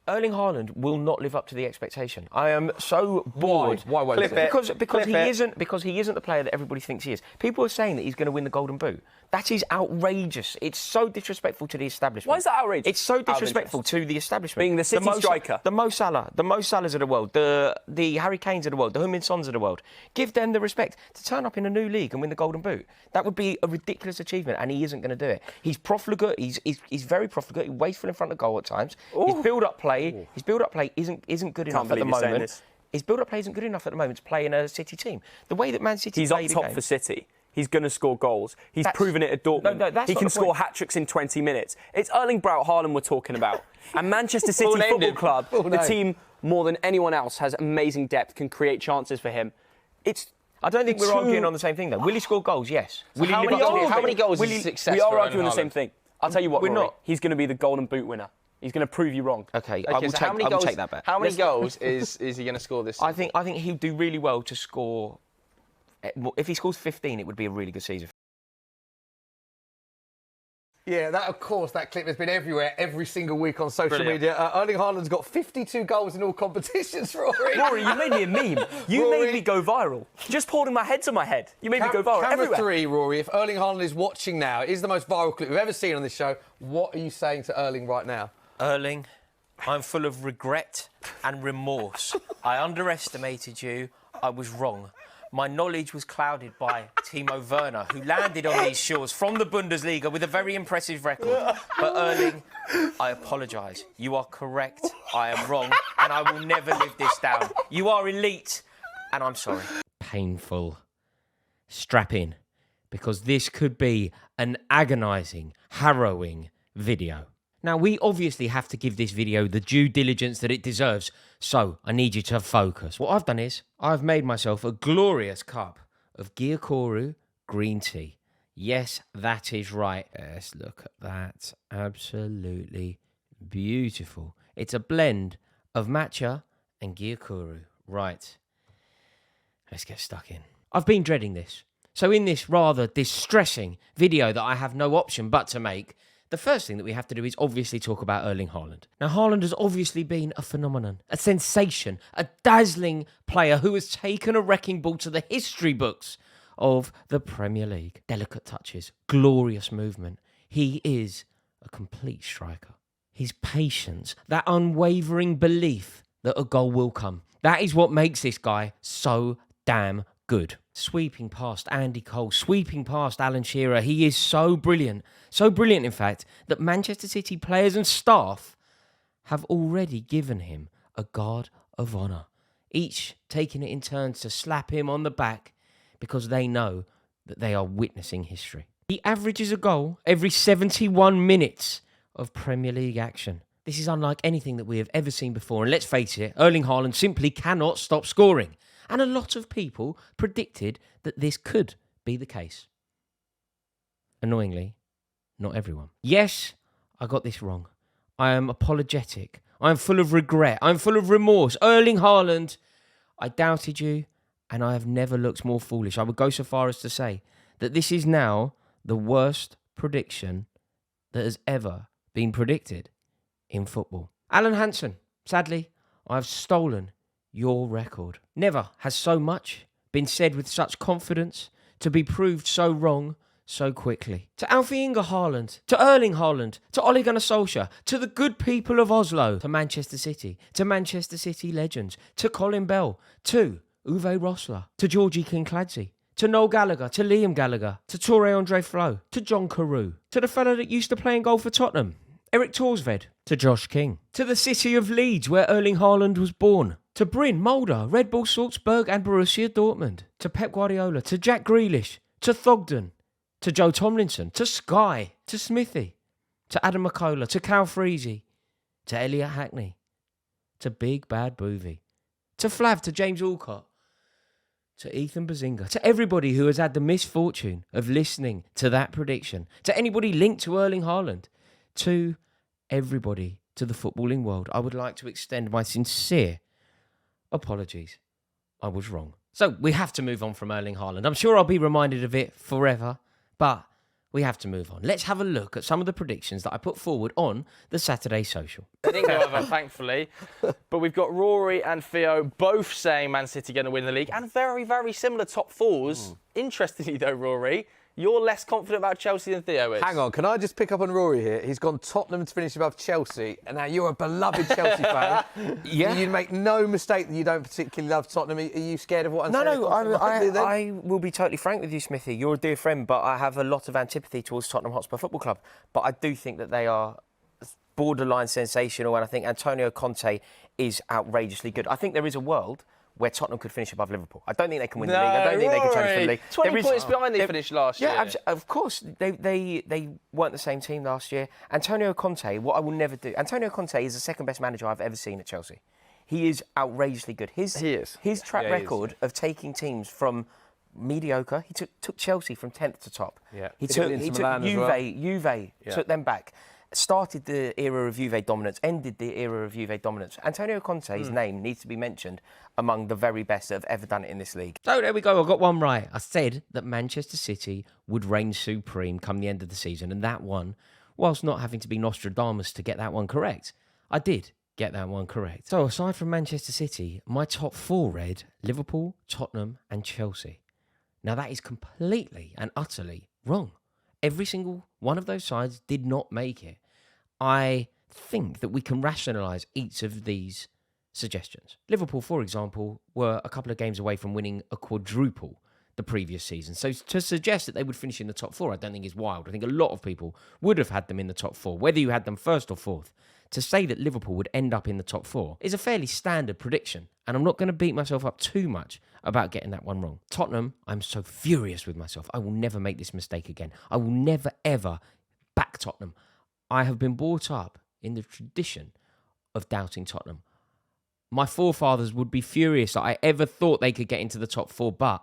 Erling Haaland will not live up to the expectation. I am so bored. Why won't he? Because he isn't the player that everybody thinks he is. People are saying that he's going to win the Golden Boot. That is outrageous. It's so disrespectful to the establishment. Why is that outrageous? It's so disrespectful to the establishment. Being the City striker. The Mo Salahs of the world, the Harry Kanes of the world, the Heung-min Sons of the world. Give them the respect to turn up in a new league and win the Golden Boot. That would be a ridiculous achievement, and he isn't going to do it. He's profligate. He's very profligate. He's wasteful in front of goal at times. His build-up play isn't good enough at the moment. His build-up play isn't good enough at the moment to play in a City team. The way that Man City he's up top for City. He's going to score goals. He's proven it at Dortmund. He can score hat-tricks in 20 minutes. It's Erling Braut Haaland we're talking about. And Manchester City Football Club, the team more than anyone else has amazing depth, can create chances for him. I don't think we're arguing on the same thing, though. Will he score goals? Yes. So how many goals is success? We are arguing the same thing. I'll tell you what, Rory, he's going to be the Golden Boot winner. He's going to prove you wrong. Okay, I will take that bet. How many goals is he going to score this season? I think he'll do really well to score. If he scores 15, it would be a really good season. Yeah, that clip has been everywhere, every single week on social media. Erling Haaland's got 52 goals in all competitions, Rory. Rory, you made me a meme. You made me go viral. Just holding my head to my head. You made me go viral Camera everywhere. 3, Rory, if Erling Haaland is watching now, it is the most viral clip we've ever seen on this show. What are you saying to Erling right now? Erling, I'm full of regret and remorse. I underestimated you. I was wrong. My knowledge was clouded by Timo Werner, who landed on these shores from the Bundesliga with a very impressive record. But Erling, I apologise. You are correct. I am wrong. And I will never live this down. You are elite. And I'm sorry. Painful. Strap in. Because this could be an agonising, harrowing video. Now, we obviously have to give this video the due diligence that it deserves, so I need you to focus. What I've done is, I've made myself a glorious cup of Gyokuru green tea. Yes, that is right. Yes, look at that. Absolutely beautiful. It's a blend of matcha and Gyokuru. Right. Let's get stuck in. I've been dreading this. So in this rather distressing video that I have no option but to make, the first thing that we have to do is obviously talk about Erling Haaland. Now, Haaland has obviously been a phenomenon, a sensation, a dazzling player who has taken a wrecking ball to the history books of the Premier League. Delicate touches, glorious movement. He is a complete striker. His patience, that unwavering belief that a goal will come. That is what makes this guy so damn good. Sweeping past Andy Cole, sweeping past Alan Shearer. He is so brilliant, in fact, that Manchester City players and staff have already given him a guard of honour, each taking it in turns to slap him on the back because they know that they are witnessing history. He averages a goal every 71 minutes of Premier League action. This is unlike anything that we have ever seen before, and let's face it, Erling Haaland simply cannot stop scoring. And a lot of people predicted that this could be the case. Annoyingly, not everyone. Yes, I got this wrong. I am apologetic. I am full of regret. I am full of remorse. Erling Haaland, I doubted you, and I have never looked more foolish. I would go so far as to say that this is now the worst prediction that has ever been predicted in football. Alan Hansen, sadly, I have stolen your record. Never has so much been said with such confidence to be proved so wrong so quickly. To Alfie Inga Haaland, to Erling Haaland, to Ole Gunnar Solskjaer, to the good people of Oslo, to Manchester City legends, to Colin Bell, to Uwe Rosler, to Georgie Kinkladze, to Noel Gallagher, to Liam Gallagher, to Toure Andre Flo, to John Carew, to the fellow that used to play in goal for Tottenham, Eric Torsved, to Josh King, to the city of Leeds where Erling Haaland was born, to Bryn, Mulder, Red Bull Salzburg and Borussia Dortmund, to Pep Guardiola, to Jack Grealish, to Thogden, to Joe Tomlinson, to Sky, to Smithy, to Adam McCullough, to Cal Freezy, to Elliot Hackney, to Big Bad Boovie, to Flav, to James Alcott, to Ethan Bazinga, to everybody who has had the misfortune of listening to that prediction, to anybody linked to Erling Haaland, to everybody, to the footballing world, I would like to extend my sincere apologies. I was wrong. So we have to move on from Erling Haaland. I'm sure I'll be reminded of it forever, but we have to move on. Let's have a look at some of the predictions that I put forward on the Saturday Social. They didn't go over, thankfully. But we've got Rory and Theo both saying Man City going to win the league and very, very similar top fours. Interestingly, though, Rory, you're less confident about Chelsea than Theo is. Hang on, can I just pick up on Rory here? He's gone Tottenham to finish above Chelsea, and now you're a beloved Chelsea fan. Yeah. You make no mistake that you don't particularly love Tottenham. Are you scared of what I'm saying? No, I will be totally frank with you, Smithy. You're a dear friend, but I have a lot of antipathy towards Tottenham Hotspur Football Club. But I do think that they are borderline sensational, and I think Antonio Conte is outrageously good. I think there is a world where Tottenham could finish above Liverpool. I don't think they can win the league. I don't think they can challenge for the league. 20 points behind they finished last year. Yeah, of course. They weren't the same team last year. Antonio Conte, what I will never do... Antonio Conte is the second best manager I've ever seen at Chelsea. He is outrageously good. His track record of taking teams from mediocre... He took Chelsea from 10th to top. Yeah. He took Juve, took them back. Started the era of Juve dominance, ended the era of Juve dominance. Antonio Conte's name needs to be mentioned among the very best that have ever done it in this league. So there we go, I got one right. I said that Manchester City would reign supreme come the end of the season, and that one, whilst not having to be Nostradamus to get that one correct, I did get that one correct. So aside from Manchester City, my top four read Liverpool, Tottenham and Chelsea. Now that is completely and utterly wrong. Every single one of those sides did not make it. I think that we can rationalise each of these suggestions. Liverpool, for example, were a couple of games away from winning a quadruple the previous season. So to suggest that they would finish in the top four, I don't think is wild. I think a lot of people would have had them in the top four, whether you had them first or fourth. To say that Liverpool would end up in the top four is a fairly standard prediction, and I'm not going to beat myself up too much about getting that one wrong. Tottenham, I'm so furious with myself. I will never make this mistake again. I will never, ever back Tottenham. I have been brought up in the tradition of doubting Tottenham. My forefathers would be furious that I ever thought they could get into the top four, but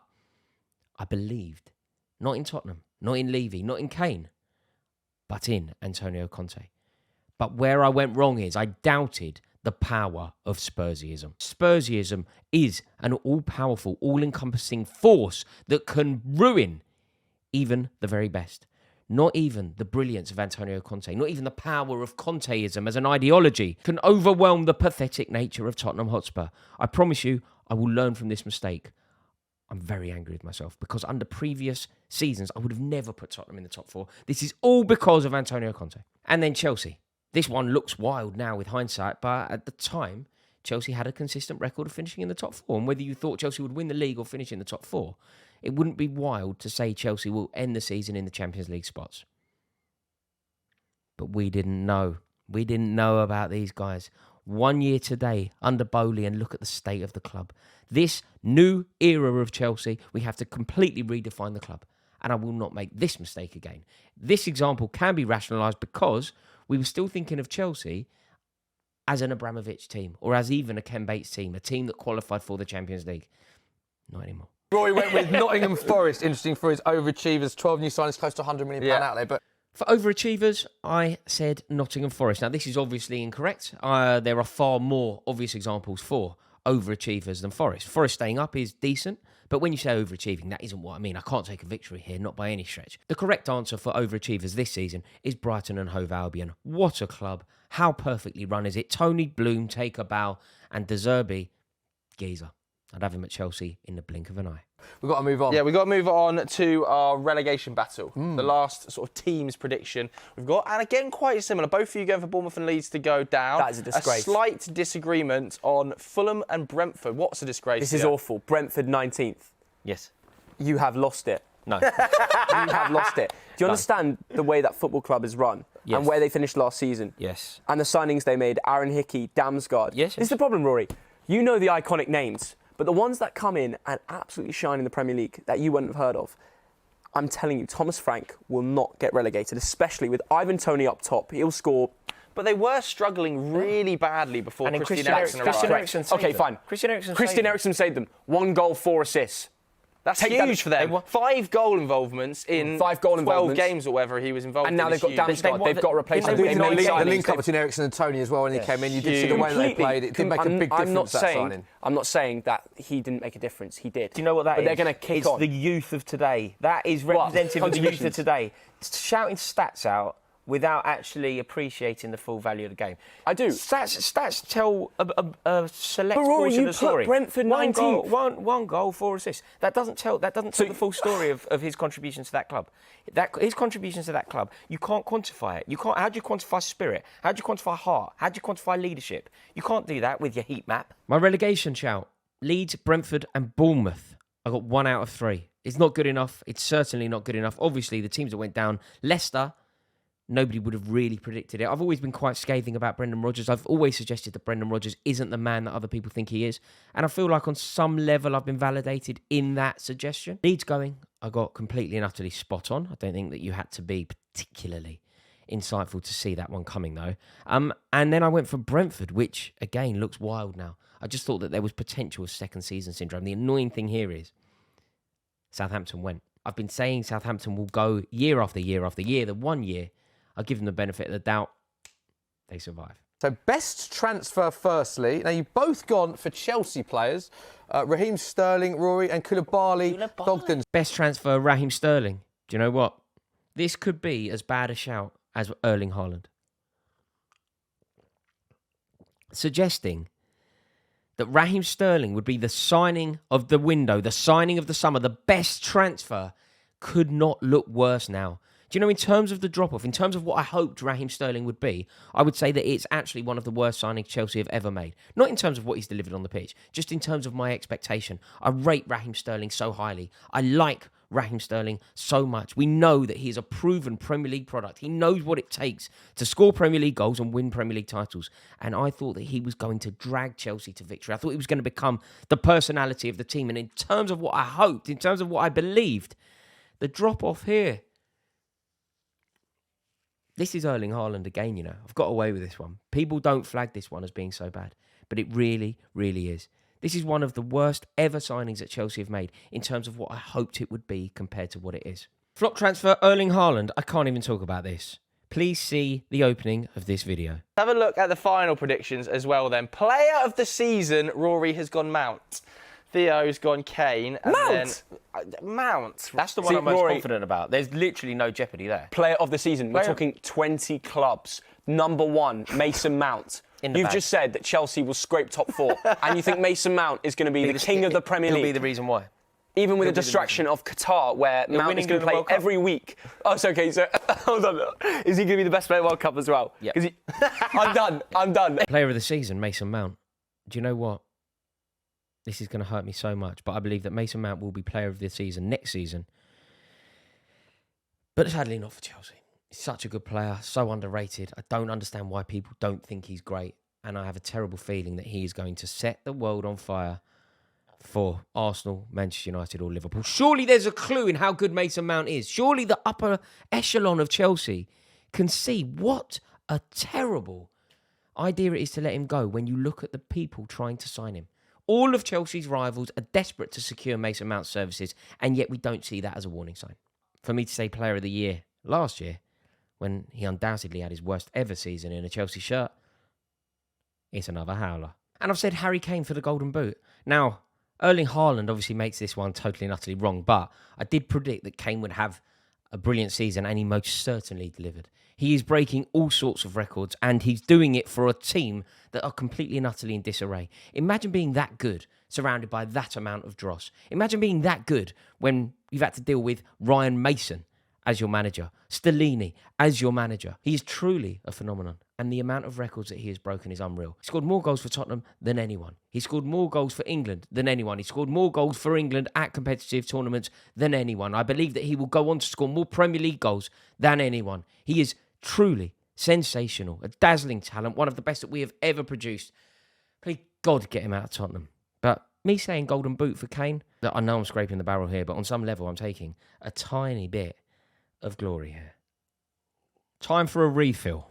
I believed. Not in Tottenham, not in Levy, not in Kane, but in Antonio Conte. But where I went wrong is I doubted the power of Spursism. Spursism is an all-powerful, all-encompassing force that can ruin even the very best. Not even the brilliance of Antonio Conte, not even the power of Conteism as an ideology can overwhelm the pathetic nature of Tottenham Hotspur. I promise you, I will learn from this mistake. I'm very angry with myself because under previous seasons, I would have never put Tottenham in the top four. This is all because of Antonio Conte. And then Chelsea. This one looks wild now with hindsight, but at the time, Chelsea had a consistent record of finishing in the top four. And whether you thought Chelsea would win the league or finish in the top four, it wouldn't be wild to say Chelsea will end the season in the Champions League spots. But we didn't know. We didn't know about these guys. 1 year today under Bowley, and look at the state of the club. This new era of Chelsea, we have to completely redefine the club. And I will not make this mistake again. This example can be rationalised because we were still thinking of Chelsea as an Abramovich team or as even a Ken Bates team, a team that qualified for the Champions League. Not anymore. Rory went with Nottingham Forest, interesting for his overachievers. 12 new signings, close to £100 million outlay. But for overachievers, I said Nottingham Forest. Now, this is obviously incorrect. There are far more obvious examples for overachievers than Forest. Forest staying up is decent, but when you say overachieving, that isn't what I mean. I can't take a victory here, not by any stretch. The correct answer for overachievers this season is Brighton and Hove Albion. What a club. How perfectly run is it? Tony Bloom, take a bow, and De Zerbi, geezer. I'd have him at Chelsea in the blink of an eye. We've got to move on. Yeah, we've got to move on to our relegation battle. The last sort of team's prediction we've got. And again, quite similar. Both of you going for Bournemouth and Leeds to go down. That is a disgrace. A slight disagreement on Fulham and Brentford. What's a disgrace? This is awful. Brentford 19th. Yes. You have lost it. No. You have lost it. Do you understand the way that football club is run? Yes. And where they finished last season? Yes. And the signings they made, Aaron Hickey, Damsgaard. Yes. This is the problem, Rory. You know the iconic names, but the ones that come in and absolutely shine in the Premier League that you wouldn't have heard of, I'm telling you, Thomas Frank will not get relegated, especially with Ivan Toney up top. He'll score. But they were struggling really badly before Christian Eriksen arrived. Okay, fine. Christian Eriksen saved them. 1 goal, 4 assists. That's huge for them. 5 goal involvements in 12 games or whatever he was involved in. And now they've got Damsgaard. They've got to replace him. The link up between Eriksen and Tony as well when he came in. You did see the way they played. It did make a big difference, that signing. I'm not saying that he didn't make a difference. He did. Do you know what that is? But they're going to kick on. It's the youth of today. That is representative of the youth of today. Shouting stats out without actually appreciating the full value of the game. I do. Stats tell a select But Rory, portion you of the story. put Brentford 19th. One goal, 4 assists. That doesn't tell the full story of his contributions to that club. His contributions to that club, you can't quantify it. You can't. How do you quantify spirit? How do you quantify heart? How do you quantify leadership? You can't do that with your heat map. My relegation shout: Leeds, Brentford, and Bournemouth. I got 1 out of 3. It's not good enough. It's certainly not good enough. Obviously, the teams that went down, Leicester. Nobody would have really predicted it. I've always been quite scathing about Brendan Rodgers. I've always suggested that Brendan Rodgers isn't the man that other people think he is. And I feel like on some level I've been validated in that suggestion. Leeds going, I got completely and utterly spot on. I don't think that you had to be particularly insightful to see that one coming, though. And then I went for Brentford, which, again, looks wild now. I just thought that there was potential of second season syndrome. The annoying thing here is Southampton went. I've been saying Southampton will go year after year after year. The 1 year, I'll give them the benefit of the doubt. They survive. So best transfer firstly. Now, you've both gone for Chelsea players. Raheem Sterling, Rory and Koulibaly, Bogdan. Best transfer, Raheem Sterling. Do you know what? This could be as bad a shout as Erling Haaland. Suggesting that Raheem Sterling would be the signing of the window, the signing of the summer, the best transfer, could not look worse now. Do you know, in terms of the drop-off, in terms of what I hoped Raheem Sterling would be, I would say that it's actually one of the worst signings Chelsea have ever made. Not in terms of what he's delivered on the pitch, just in terms of my expectation. I rate Raheem Sterling so highly. I like Raheem Sterling so much. We know that he is a proven Premier League product. He knows what it takes to score Premier League goals and win Premier League titles. And I thought that he was going to drag Chelsea to victory. I thought he was going to become the personality of the team. And in terms of what I hoped, in terms of what I believed, the drop-off here, this is Erling Haaland again, you know. I've got away with this one. People don't flag this one as being so bad, but it really, really is. This is one of the worst ever signings that Chelsea have made in terms of what I hoped it would be compared to what it is. Flop transfer, Erling Haaland. I can't even talk about this. Please see the opening of this video. Have a look at the final predictions as well then. Player of the season, Rory has gone Mount. Theo's gone Kane. And Mount? Then, Mount. That's the one I'm most confident about. There's literally no jeopardy there. Player of the season. We're talking 20 clubs. Number 1, Mason Mount. You've just said that Chelsea will scrape top 4. And you think Mason Mount is going to be the king of the Premier League. He'll be the reason why. Even with the distraction of Qatar, where Mount is going to play every week. Oh, it's okay. So, hold on. Is he going to be the best player at World Cup as well? Yeah. I'm done. Player of the season, Mason Mount. Do you know what? This is going to hurt me so much, but I believe that Mason Mount will be player of the season next season. But sadly not for Chelsea. He's such a good player, so underrated. I don't understand why people don't think he's great. And I have a terrible feeling that he is going to set the world on fire for Arsenal, Manchester United or Liverpool. Surely there's a clue in how good Mason Mount is. Surely the upper echelon of Chelsea can see what a terrible idea it is to let him go when you look at the people trying to sign him. All of Chelsea's rivals are desperate to secure Mason Mount's services, and yet we don't see that as a warning sign. For me to say player of the year last year, when he undoubtedly had his worst ever season in a Chelsea shirt, it's another howler. And I've said Harry Kane for the Golden Boot. Now, Erling Haaland obviously makes this one totally and utterly wrong, but I did predict that Kane would have a brilliant season, and he most certainly delivered. He is breaking all sorts of records, and he's doing it for a team that are completely and utterly in disarray. Imagine being that good, surrounded by that amount of dross. Imagine being that good when you've had to deal with Ryan Mason as your manager, Stellini as your manager. He is truly a phenomenon, and the amount of records that he has broken is unreal. He scored more goals for Tottenham than anyone. He scored more goals for England than anyone. He scored more goals for England at competitive tournaments than anyone. I believe that he will go on to score more Premier League goals than anyone. He is truly sensational, a dazzling talent, one of the best that we have ever produced. Please God, get him out of Tottenham. But me saying Golden Boot for Kane, that I know I'm scraping the barrel here, but on some level I'm taking a tiny bit of glory here. Time for a refill.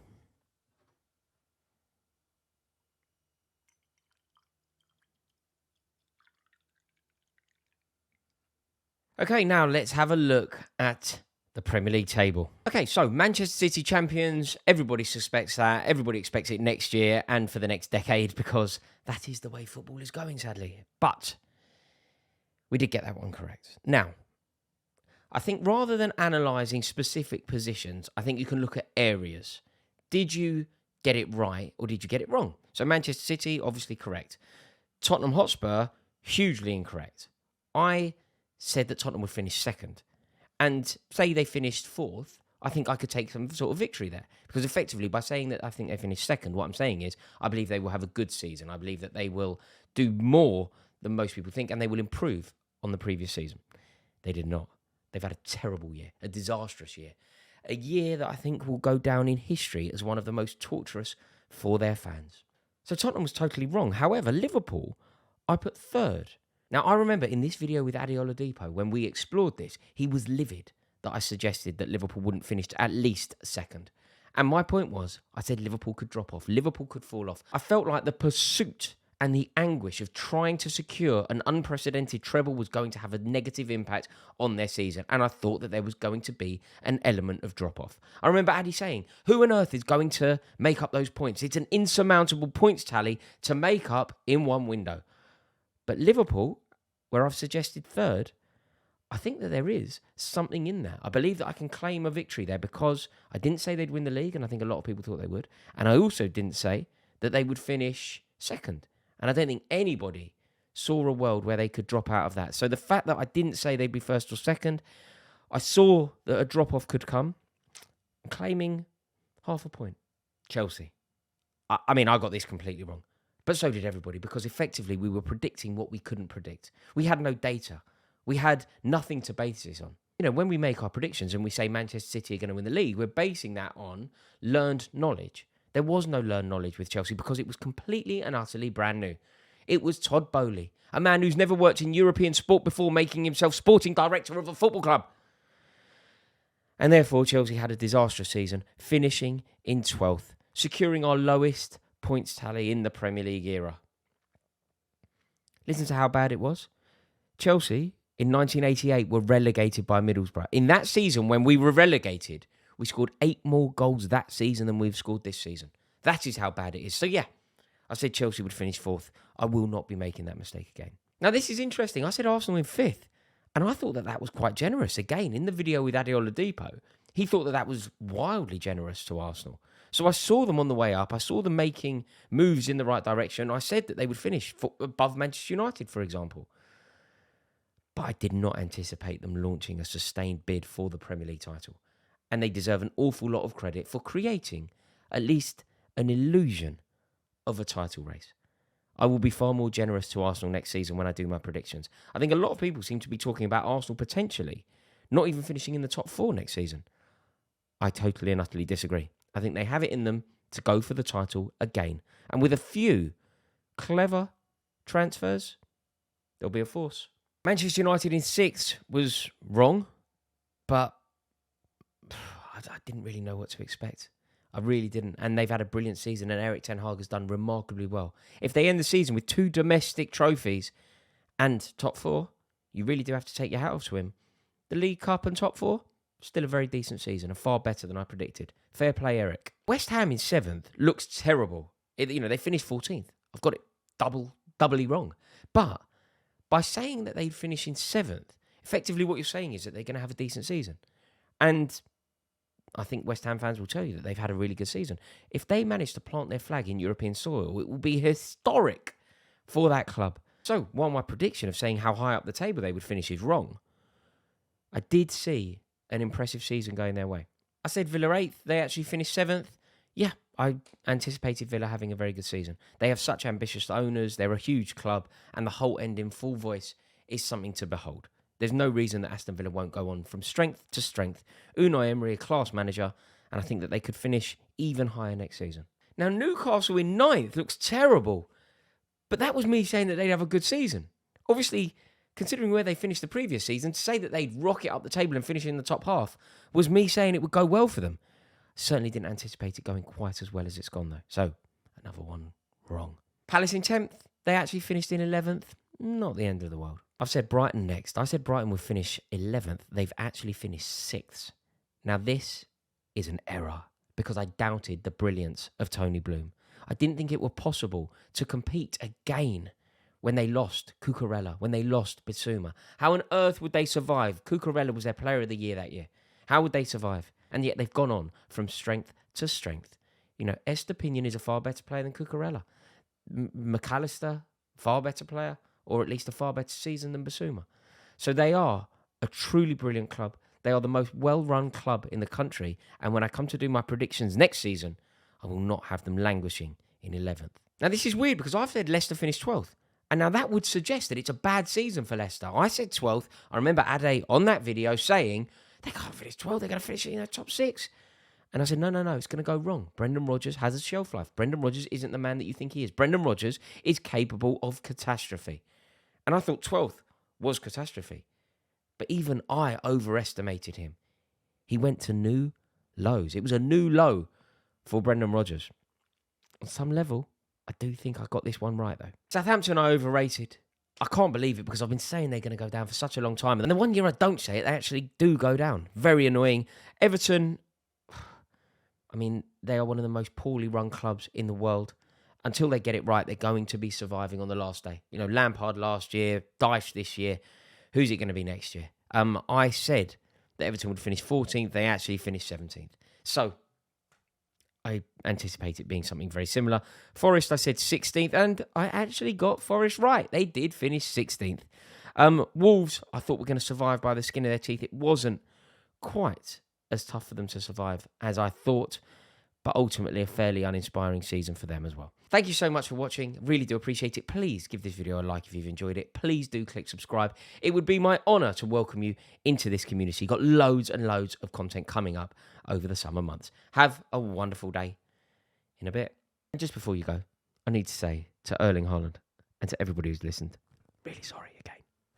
Okay, now let's have a look at the Premier League table. Okay, so Manchester City champions, everybody suspects that. Everybody expects it next year and for the next decade because that is the way football is going, sadly. But we did get that one correct. Now, I think rather than analysing specific positions, I think you can look at areas. Did you get it right or did you get it wrong? So Manchester City, obviously correct. Tottenham Hotspur, hugely incorrect. I said that Tottenham would finish second. And say they finished fourth, I think I could take some sort of victory there. Because effectively, by saying that I think they finished second, what I'm saying is I believe they will have a good season. I believe that they will do more than most people think and they will improve on the previous season. They did not. They've had a terrible year, a disastrous year. A year that I think will go down in history as one of the most torturous for their fans. So Tottenham was totally wrong. However, Liverpool, I put third. Now, I remember in this video with Adi Oladipo, when we explored this, he was livid that I suggested that Liverpool wouldn't finish at least second. And my point was, I said Liverpool could drop off. Liverpool could fall off. I felt like the pursuit and the anguish of trying to secure an unprecedented treble was going to have a negative impact on their season. And I thought that there was going to be an element of drop-off. I remember Adi saying, who on earth is going to make up those points? It's an insurmountable points tally to make up in one window. But Liverpool, where I've suggested third, I think that there is something in there. I believe that I can claim a victory there because I didn't say they'd win the league, and I think a lot of people thought they would. And I also didn't say that they would finish second. And I don't think anybody saw a world where they could drop out of that. So the fact that I didn't say they'd be first or second, I saw that a drop-off could come. I'm claiming half a point. Chelsea. I mean, I got this completely wrong. But so did everybody, because effectively we were predicting what we couldn't predict. We had no data. We had nothing to base this on. You know, when we make our predictions and we say Manchester City are going to win the league, we're basing that on learned knowledge. There was no learned knowledge with Chelsea because it was completely and utterly brand new. It was Todd Bowley, a man who's never worked in European sport before, making himself sporting director of a football club. And therefore, Chelsea had a disastrous season, finishing in 12th, securing our lowest points tally in the Premier League era. Listen to how bad it was. Chelsea, in 1988, were relegated by Middlesbrough. In that season, when we were relegated, we scored 8 more goals that season than we've scored this season. That is how bad it is. So yeah, I said Chelsea would finish 4th. I will not be making that mistake again. Now, this is interesting. I said Arsenal in 5th, and I thought that that was quite generous. Again, in the video with Adi Oladipo, he thought that that was wildly generous to Arsenal. So I saw them on the way up. I saw them making moves in the right direction. I said that they would finish above Manchester United, for example. But I did not anticipate them launching a sustained bid for the Premier League title. And they deserve an awful lot of credit for creating at least an illusion of a title race. I will be far more generous to Arsenal next season when I do my predictions. I think a lot of people seem to be talking about Arsenal potentially not even finishing in the top 4 next season. I totally and utterly disagree. I think they have it in them to go for the title again. And with a few clever transfers, there'll be a force. Manchester United in 6th was wrong, but I didn't really know what to expect. I really didn't. And they've had a brilliant season, and Erik ten Hag has done remarkably well. If they end the season with 2 domestic trophies and top 4, you really do have to take your hat off to him. The League Cup and top 4, still a very decent season, and far better than I predicted. Fair play, Eric. West Ham in 7th looks terrible. They finished 14th. I've got it doubly wrong. But by saying that they'd finish in 7th, effectively what you're saying is that they're going to have a decent season. And I think West Ham fans will tell you that they've had a really good season. If they manage to plant their flag in European soil, it will be historic for that club. So, while my prediction of saying how high up the table they would finish is wrong, I did see an impressive season going their way. I said Villa 8th, they actually finished 7th. Yeah, I anticipated Villa having a very good season. They have such ambitious owners, they're a huge club, and the whole end in full voice is something to behold. There's no reason that Aston Villa won't go on from strength to strength. Unai Emery, a class manager, and I think that they could finish even higher next season. Now, Newcastle in 9th looks terrible, but that was me saying that they'd have a good season. Obviously, considering where they finished the previous season, to say that they'd rocket up the table and finish in the top half was me saying it would go well for them. Certainly didn't anticipate it going quite as well as it's gone, though. So, another one wrong. Palace in 10th, they actually finished in 11th. Not the end of the world. I've said Brighton next. I said Brighton would finish 11th. They've actually finished 6th. Now, this is an error because I doubted the brilliance of Tony Bloom. I didn't think it were possible to compete again when they lost Cucurella, when they lost Bissouma. How on earth would they survive? Cucurella was their player of the year that year. How would they survive? And yet they've gone on from strength to strength. You know, Estepinian is a far better player than Cucurella. McAllister, far better player, or at least a far better season than Bissouma. So they are a truly brilliant club. They are the most well-run club in the country. And when I come to do my predictions next season, I will not have them languishing in 11th. Now, this is weird because I've said Leicester finished 12th. And now that would suggest that it's a bad season for Leicester. I said 12th. I remember Ade on that video saying, they can't finish 12th, they're going to finish in the top 6. And I said, no, it's going to go wrong. Brendan Rodgers has a shelf life. Brendan Rodgers isn't the man that you think he is. Brendan Rodgers is capable of catastrophe. And I thought 12th was catastrophe. But even I overestimated him. He went to new lows. It was a new low for Brendan Rodgers. On some level, I do think I got this one right, though. Southampton I overrated. I can't believe it because I've been saying they're going to go down for such a long time. And the one year I don't say it, they actually do go down. Very annoying. Everton, I mean, they are one of the most poorly run clubs in the world. Until they get it right, they're going to be surviving on the last day. You know, Lampard last year, Dyche this year. Who's it going to be next year? I said that Everton would finish 14th. They actually finished 17th. So I anticipate it being something very similar. Forest, I said 16th, and I actually got Forest right. They did finish 16th. Wolves, I thought were going to survive by the skin of their teeth. It wasn't quite as tough for them to survive as I thought, but ultimately a fairly uninspiring season for them as well. Thank you so much for watching. Really do appreciate it. Please give this video a like if you've enjoyed it. Please do click subscribe. It would be my honour to welcome you into this community. You've got loads and loads of content coming up over the summer months. Have a wonderful day in a bit. And just before you go, I need to say to Erling Haaland and to everybody who's listened, really sorry again.